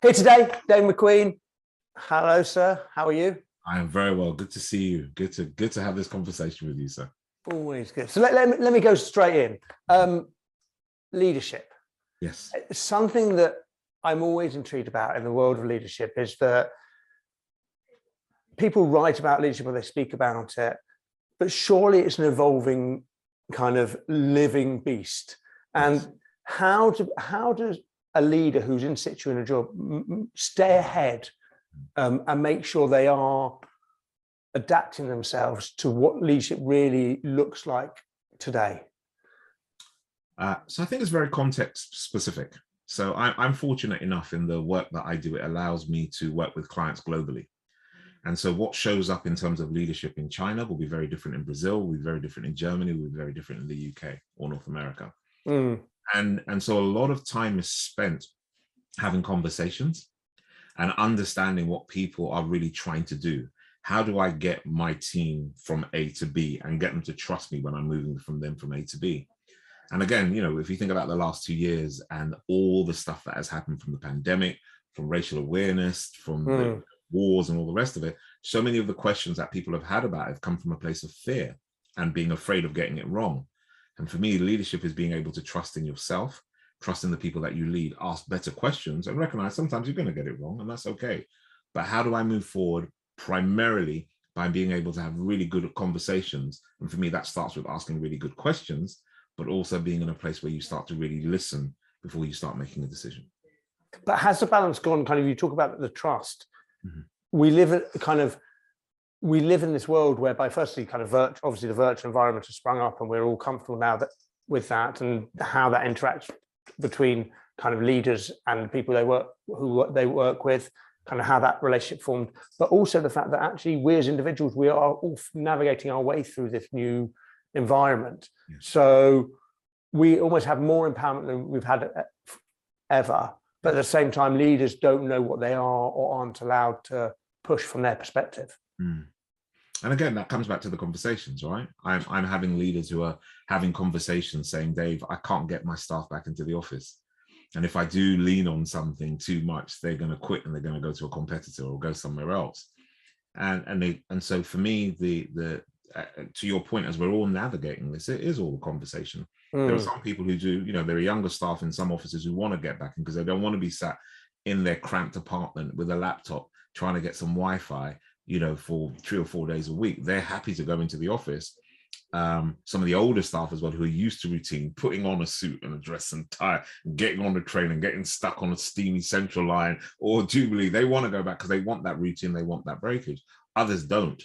Here today, Dave McQueen. Hello, sir. How are you? I am very well. Good to see you. Good to have this conversation with you, sir. Always good. So let me go straight in. Leadership. Yes. Something that I'm always intrigued about in the world of leadership is that people write about leadership or they speak about it, but surely it's an evolving kind of living beast. And Yes. how does a leader who's in situ in a job stay ahead and make sure they are adapting themselves to what leadership really looks like today? So I think it's very context specific. So I'm fortunate enough in the work that I do, it allows me to work with clients globally. And so what shows up in terms of leadership in China will be very different in Brazil, will be very different in Germany, will be very different in the UK or North America. And so a lot of time is spent having conversations and understanding what people are really trying to do. How do I get my team from A to B and get them to trust me when I'm moving from A to B? And again, if you think about the last 2 years and all the stuff that has happened from the pandemic, from racial awareness, from the wars and all the rest of it, so many of the questions that people have had about it have come from a place of fear and being afraid of getting it wrong. And for me, leadership is being able to trust in yourself, trust in the people that you lead, ask better questions and recognize sometimes you're going to get it wrong and that's okay. But how do I move forward? Primarily by being able to have really good conversations. And for me, that starts with asking really good questions, but also being in a place where you start to really listen before you start making a decision. But has the balance gone you talk about the trust? We live in this world whereby firstly obviously the virtual environment has sprung up and we're all comfortable now with that and how that interacts between kind of leaders and people they work with, kind of how that relationship formed, but also the fact that actually we as individuals, we are all navigating our way through this new environment. Yes. So we almost have more empowerment than we've had ever, but at the same time, leaders don't know what they are or aren't allowed to push from their perspective. And again, that comes back to the conversations, right? I'm having leaders who are having conversations saying, Dave, I can't get my staff back into the office. And if I do lean on something too much, they're going to quit and they're going to go to a competitor or go somewhere else. And so for me, the to your point, as we're all navigating this, it is all a conversation. There are some people who do, there are younger staff in some offices who want to get back in because they don't want to be sat in their cramped apartment with a laptop trying to get some Wi-Fi, for 3 or 4 days a week. They're happy to go into the office. Some of the older staff as well, who are used to routine, putting on a suit and a dress and tie, getting on the train and getting stuck on a steamy central line or Jubilee, they want to go back because they want that routine, they want that breakage. Others don't.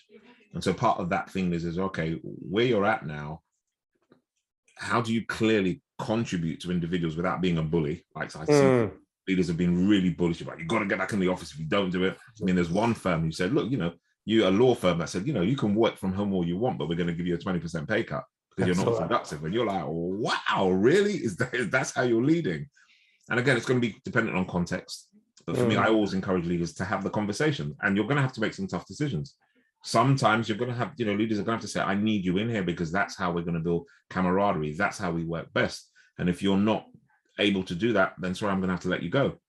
And so part of that thing is okay, where you're at now, how do you clearly contribute to individuals without being a bully? Like I see leaders have been really bullish about, you got to get back in the office if you don't do it. I mean, there's one firm who said, look, you a law firm that said, you can work from home all you want, but we're going to give you a 20% pay cut because you're not productive. And you're like, wow, really? That's how you're leading? And again, it's going to be dependent on context. But for me, I always encourage leaders to have the conversation, and you're going to have to make some tough decisions. Sometimes you're going to have, leaders are going to have to say, I need you in here because that's how we're going to build camaraderie. That's how we work best. And if you're not able to do that, then sorry, I'm going to have to let you go.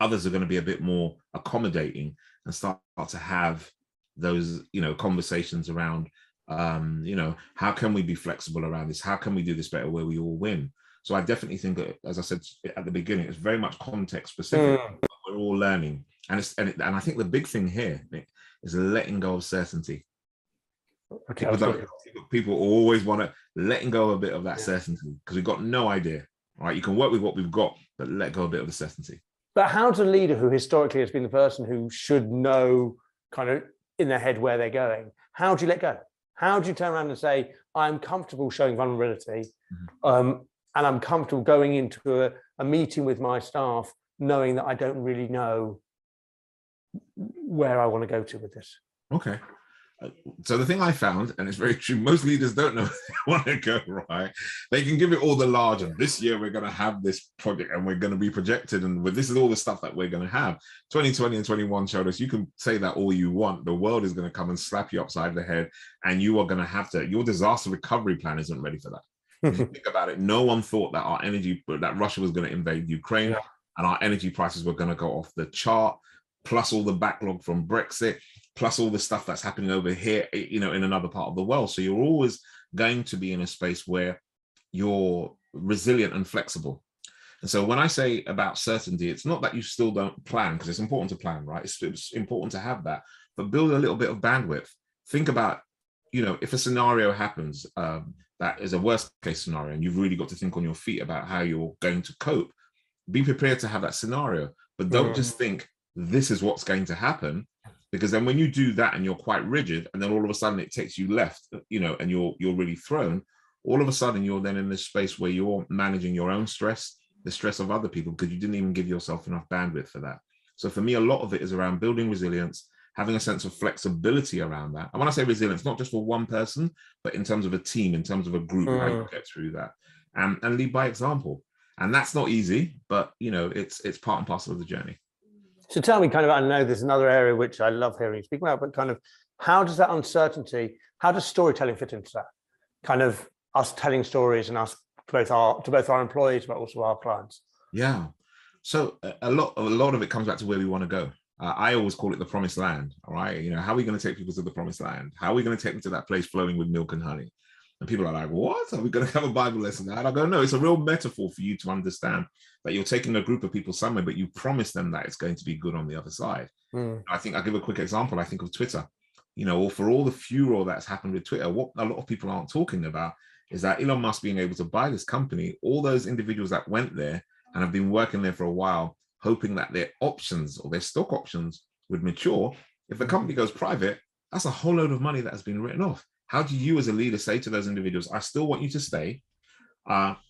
Others are going to be a bit more accommodating and start to have those, conversations around, how can we be flexible around this? How can we do this better where we all win? So I definitely think that, as I said at the beginning, it's very much context specific. We're all learning. And I think the big thing here, Nick, is letting go of certainty. Okay, people always want to letting go a bit of that certainty because we've got no idea, right? You can work with what we've got, but let go a bit of the certainty. But how does a leader who historically has been the person who should know kind of in their head where they're going, how do you let go? How do you turn around and say, I'm comfortable showing vulnerability and I'm comfortable going into a meeting with my staff knowing that I don't really know where I want to go to with this? Okay. So the thing I found, and it's very true, most leaders don't know where they want to go, right? They can give it all the large, and this year we're going to have this project and we're going to be projected, and this is all the stuff that we're going to have. 2020 and 21 showed us you can say that all you want. The world is going to come and slap you upside the head, and you are going to have to, your disaster recovery plan isn't ready for that. If you think about it, no one thought that that Russia was going to invade Ukraine. and our energy prices were going to go off the chart, plus all the backlog from Brexit, plus all the stuff that's happening over here, in another part of the world. So you're always going to be in a space where you're resilient and flexible. And so when I say about certainty, it's not that you still don't plan, because it's important to plan, right? It's important to have that, but build a little bit of bandwidth. Think about, if a scenario happens that is a worst case scenario, and you've really got to think on your feet about how you're going to cope, be prepared to have that scenario, but don't just think this is what's going to happen, because then when you do that and you're quite rigid, and then all of a sudden it takes you left, and you're really thrown, all of a sudden you're then in this space where you're managing your own stress, the stress of other people, because you didn't even give yourself enough bandwidth for that. So for me, a lot of it is around building resilience, having a sense of flexibility around that. And when I say resilience, not just for one person, but in terms of a team, in terms of a group, how you get through that, and lead by example. And that's not easy, but it's part and parcel of the journey. So tell me, I know there's another area which I love hearing you speak about, but how does that uncertainty, how does storytelling fit into that? Us telling stories and us to both our employees, but also our clients. Yeah. So a lot of it comes back to where we want to go. I always call it the promised land. All right. How are we going to take people to the promised land? How are we going to take them to that place flowing with milk and honey? And people are like, what? Are we going to have a Bible lesson? And I go, no, it's a real metaphor for you to understand that you're taking a group of people somewhere, but you promise them that it's going to be good on the other side. I think I'll give a quick example. I think of Twitter, or for all the furor that's happened with Twitter, what a lot of people aren't talking about is that Elon Musk being able to buy this company, all those individuals that went there and have been working there for a while, hoping that their options or their stock options would mature. If the company goes private, that's a whole load of money that has been written off. How do you as a leader say to those individuals, I still want you to stay.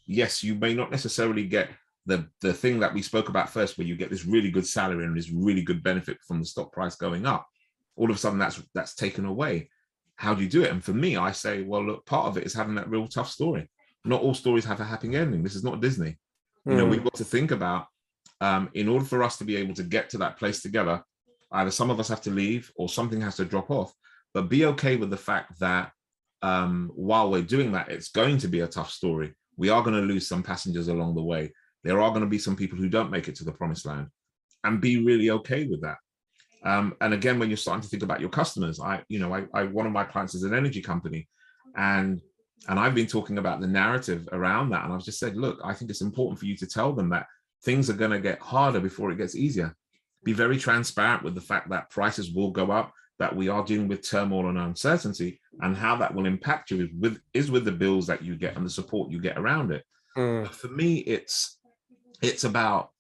Yes, you may not necessarily get the thing that we spoke about first, where you get this really good salary and this really good benefit from the stock price going up. All of a sudden that's taken away. How do you do it? And for me, I say, well, look, part of it is having that real tough story. Not all stories have a happy ending. This is not Disney. We've got to think about, in order for us to be able to get to that place together, either some of us have to leave or something has to drop off, but be okay with the fact that while we're doing that, it's going to be a tough story. We are going to lose some passengers along the way. There are going to be some people who don't make it to the promised land, and be really okay with that. And again, when you're starting to think about your customers, one of my clients is an energy company, and I've been talking about the narrative around that. And I've just said, look, I think it's important for you to tell them that things are going to get harder before it gets easier. Be very transparent with the fact that prices will go up, that we are dealing with turmoil and uncertainty, and how that will impact you is with the bills that you get and the support you get around it. For me, it's about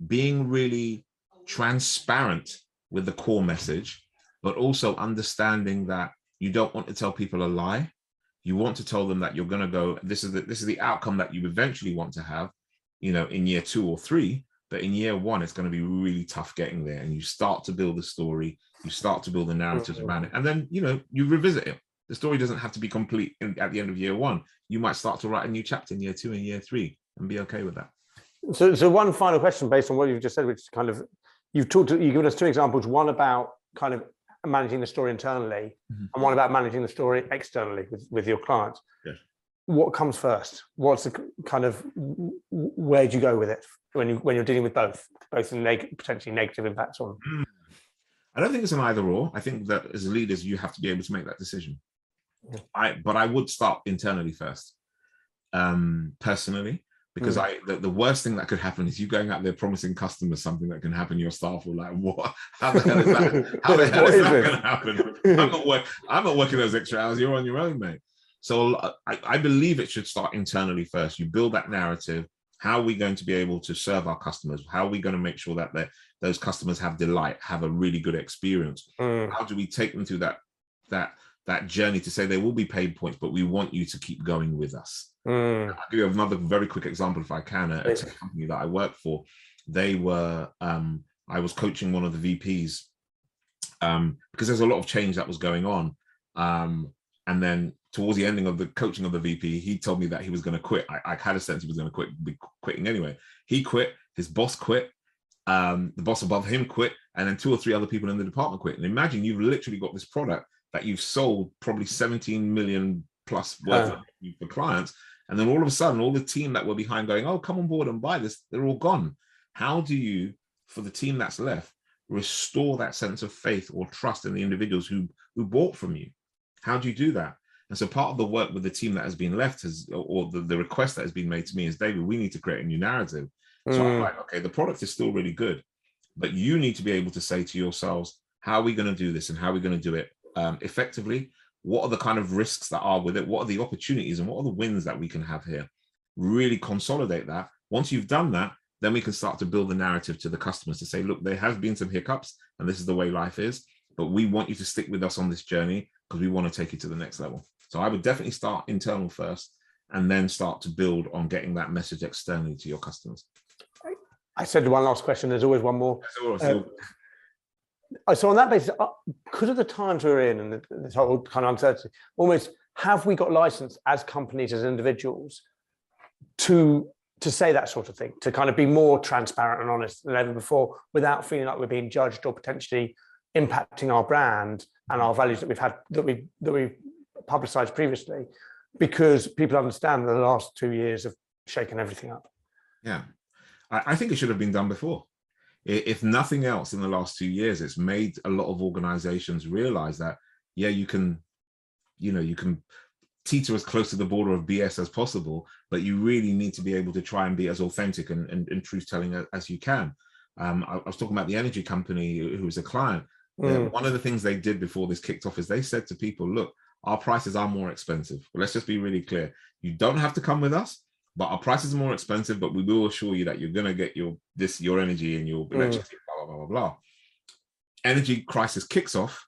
being really transparent with the core message, but also understanding that you don't want to tell people a lie. You want to tell them that you're going to go, this is the outcome that you eventually want to have, in year 2 or 3, but in year 1, it's going to be really tough getting there. And you start to build the story, you start to build the narratives around it. And then, you revisit it. The story doesn't have to be complete at the end of year 1. You might start to write a new chapter in year 2 and year 3 and be okay with that. So one final question based on what you've just said, which is you've given us 2 examples, one about managing the story internally, and one about managing the story externally with your clients. Yes. What comes first? What's the where do you go with it when you're dealing with both potentially negative impacts on? I don't think it's an either or. I think that as leaders, you have to be able to make that decision. But I would start internally first, personally. Because the worst thing that could happen is you going out there promising customers something that can happen. Your staff will like, what? How the hell is that? How the hell is that going to happen? I'm not working those extra hours. You're on your own, mate. So I believe it should start internally first. You build that narrative. How are we going to be able to serve our customers? How are we going to make sure that those customers have delight, have a really good experience? How do we take them through that journey to say there will be pain points, but we want you to keep going with us? I'll give you another very quick example if I can. A tech company that I worked for, they were, I was coaching one of the VPs because there's a lot of change that was going on. And then towards the ending of the coaching of the VP, he told me that he was going to quit. I had a sense he was going to be quitting anyway. He quit, his boss quit, the boss above him quit, and then 2 or 3 other people in the department quit. And imagine you've literally got this product that you've sold probably 17 million plus worth of for clients. And then all of a sudden, all the team that were behind going, oh, come on board and buy this, they're all gone. How do you, for the team that's left, restore that sense of faith or trust in the individuals who bought from you? How do you do that? And so part of the work with the team that has been left or the request that has been made to me is, David, we need to create a new narrative. So I'm like, okay, the product is still really good, but you need to be able to say to yourselves, how are we going to do this and how are we going to do it effectively? What are the kind of risks that are with it? What are the opportunities and what are the wins that we can have here? Really consolidate that. Once you've done that, then we can start to build the narrative to the customers to say, look, there has been some hiccups and this is the way life is, but we want you to stick with us on this journey because we want to take you to the next level. So I would definitely start internal first and then start to build on getting that message externally to your customers. I said one last question. There's always one more. So on that basis, because of the times we're in and this whole kind of uncertainty, almost have we got licensed as companies, as individuals, to say that sort of thing, to kind of be more transparent and honest than ever before without feeling like we're being judged or potentially impacting our brand and our values that we've had, that we've publicized previously, because people understand that the last 2 years have shaken everything up? Yeah, I think it should have been done before. If nothing else, in the last 2 years, it's made a lot of organizations realize that, yeah, you can teeter as close to the border of BS as possible, but you really need to be able to try and be as authentic and truth-telling as you can. I was talking about the energy company who was a client. One of the things they did before this kicked off is they said to people, look, our prices are more expensive. But let's just be really clear. You don't have to come with us, but our prices are more expensive, but we will assure you that you're going to get your energy and your electricity, blah, blah, blah, blah, blah. Energy crisis kicks off.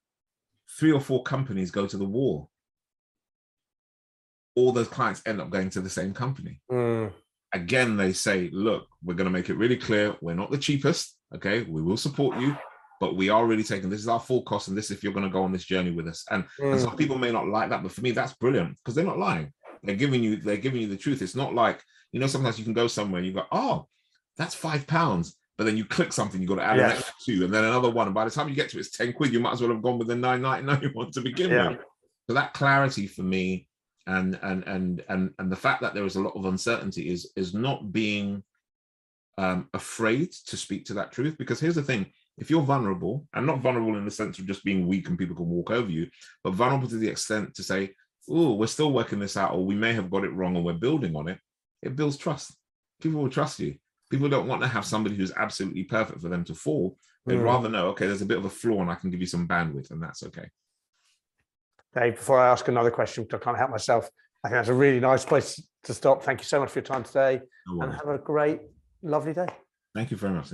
3 or 4 companies go to the wall. All those clients end up going to the same company. Again, they say, look, we're going to make it really clear. We're not the cheapest. Okay. We will support you, but we are really taking, this is our full cost. And this, if you're going to go on this journey with us. And some people may not like that, but for me, that's brilliant because they're not lying. They're giving you the truth. It's not like, sometimes you can go somewhere and you go, oh, that's £5. But then you click something, you got to add an extra 2 and then another 1. And by the time you get to it, it's 10 quid. You might as well have gone with the 9.99 you want to begin with. So that clarity for me and the fact that there is a lot of uncertainty is not being afraid to speak to that truth. Because here's the thing, if you're vulnerable, and not vulnerable in the sense of just being weak and people can walk over you, but vulnerable to the extent to say, oh, we're still working this out, or we may have got it wrong and we're building on it, it builds trust. People will trust you. People don't want to have somebody who's absolutely perfect for them to fall. They'd rather know, okay, there's a bit of a flaw and I can give you some bandwidth, and that's okay. Dave, before I ask another question, because I can't help myself, I think that's a really nice place to stop. Thank you so much for your time today, and have a great, lovely day. Thank you very much.